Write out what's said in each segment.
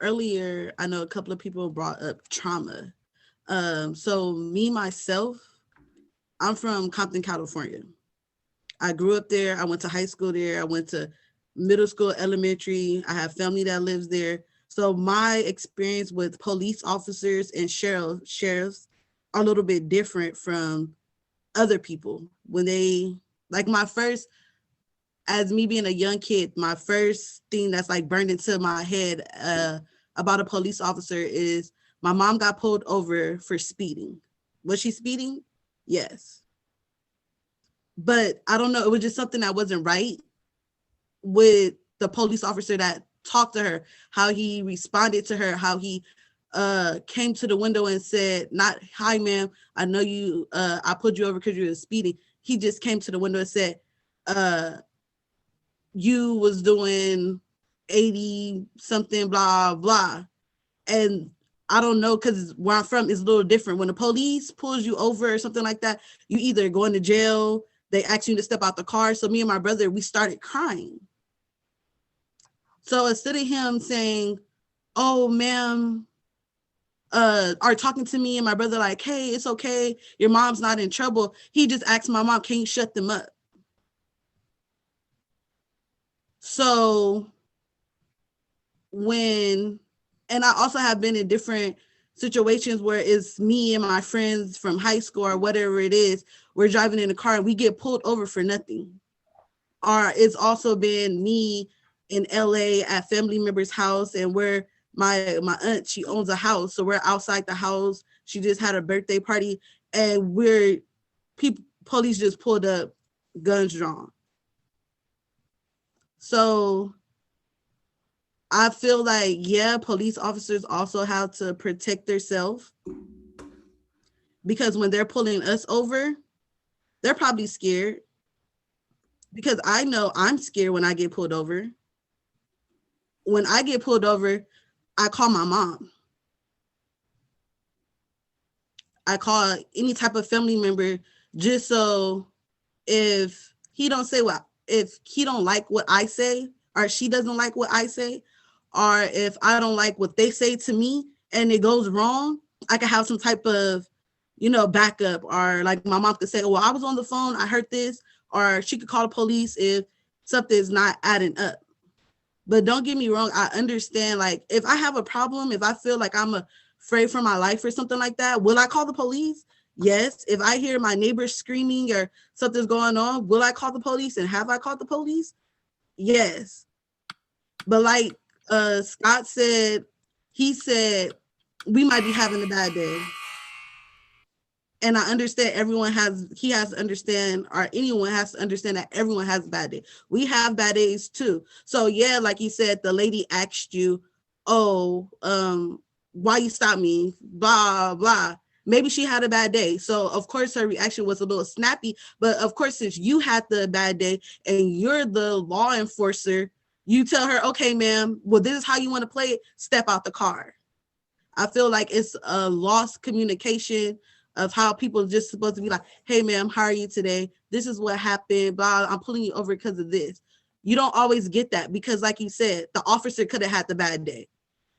Earlier, I know a couple of people brought up trauma. So me myself, I'm from Compton, California. I grew up there. I went to high school there. I went to middle school, elementary. I have family that lives there. So my experience with police officers and sheriffs are a little bit different from other people. When they like my first, as me being a young kid, my first thing that's like burned into my head about a police officer is my mom got pulled over for speeding. Was she speeding? Yes. But I don't know. It was just something that wasn't right with the police officer that talked to her, how he responded to her, how he came to the window and said, not, hi, ma'am, I know you, I pulled you over because you were speeding. He just came to the window and said, uh, you was doing 80 something, blah, blah. And I don't know, because where I'm from is a little different. When the police pulls you over or something like that, you either go into jail, they ask you to step out the car. So me and my brother, we started crying. So instead of him saying, oh, ma'am, are talking to me and my brother like, hey, it's okay, your mom's not in trouble, he just asked my mom, can you shut them up? So and I also have been in different situations where it's me and my friends from high school or whatever it is, we're driving in a car and we get pulled over for nothing. Or it's also been me in LA at family member's house, and where my aunt, she owns a house, so we're outside the house. She just had a birthday party, and police just pulled up, guns drawn. So I feel like, yeah, police officers also have to protect themselves, because when they're pulling us over, they're probably scared, because I know I'm scared when I get pulled over. When I get pulled over, I call my mom. I call any type of family member, just so if he don't like what I say, or she doesn't like what I say, or if I don't like what they say to me and it goes wrong, I can have some type of, backup. Or like my mom could say, well, I was on the phone, I heard this, or she could call the police if something's not adding up. But don't get me wrong, I understand, like, if I have a problem, if I feel like I'm afraid for my life or something like that, will I call the police? Yes. If I hear my neighbors screaming or something's going on, will I call the police? And have I called the police? Yes. But like Scott said, he said, we might be having a bad day. And I understand he has to understand, or anyone has to understand, that everyone has a bad day. We have bad days too. So yeah, like you said, the lady asked you, oh, why you stopped me, blah, blah. Maybe she had a bad day. So of course her reaction was a little snappy, but of course, since you had the bad day and you're the law enforcer, you tell her, okay, ma'am, well, this is how you want to play it, step out the car. I feel like it's a lost communication of how people are just supposed to be like, hey, ma'am, how are you today? This is what happened, blah, I'm pulling you over because of this. You don't always get that, because like you said, the officer could have had the bad day.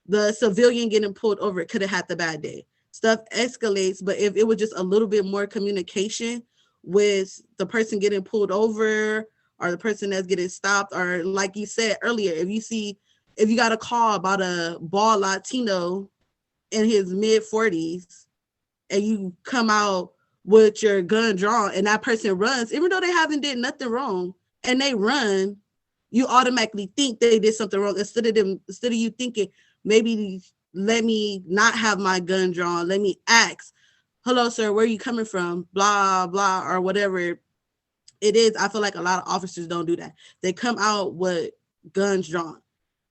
The civilian getting pulled over could have had the bad day. Stuff escalates, but if it was just a little bit more communication with the person getting pulled over or the person that's getting stopped, or like you said earlier, if you got a call about a bald Latino in his mid 40s and you come out with your gun drawn and that person runs, even though they haven't did nothing wrong, and they run, you automatically think they did something wrong, instead of you thinking, maybe let me not have my gun drawn. Let me ask, hello, sir, where are you coming from? Blah, blah, or whatever it is. I feel like a lot of officers don't do that. They come out with guns drawn.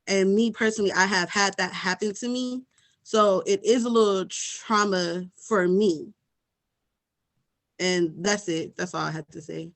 And me personally, I have had that happen to me. So it is a little trauma for me. And that's it. That's all I had to say.